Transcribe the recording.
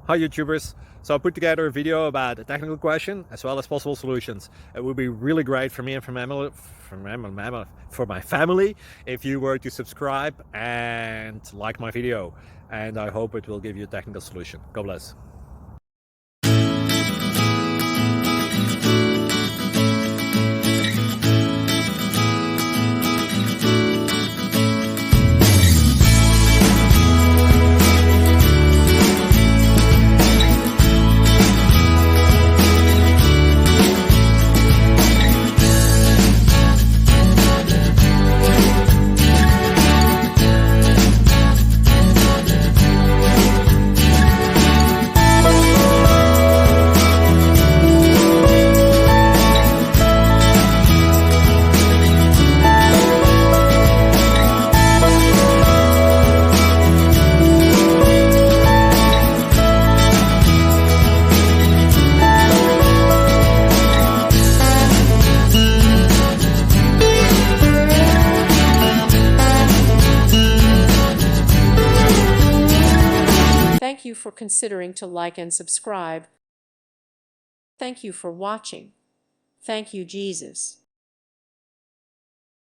Hi YouTubers. So I put together a video about a technical question as well as possible solutions. It would be really great for me and for my family if you were to subscribe and like my video, and I hope it will give you a technical solution. God bless. Thank you for considering to like and subscribe. Thank you for watching. Thank you, Jesus.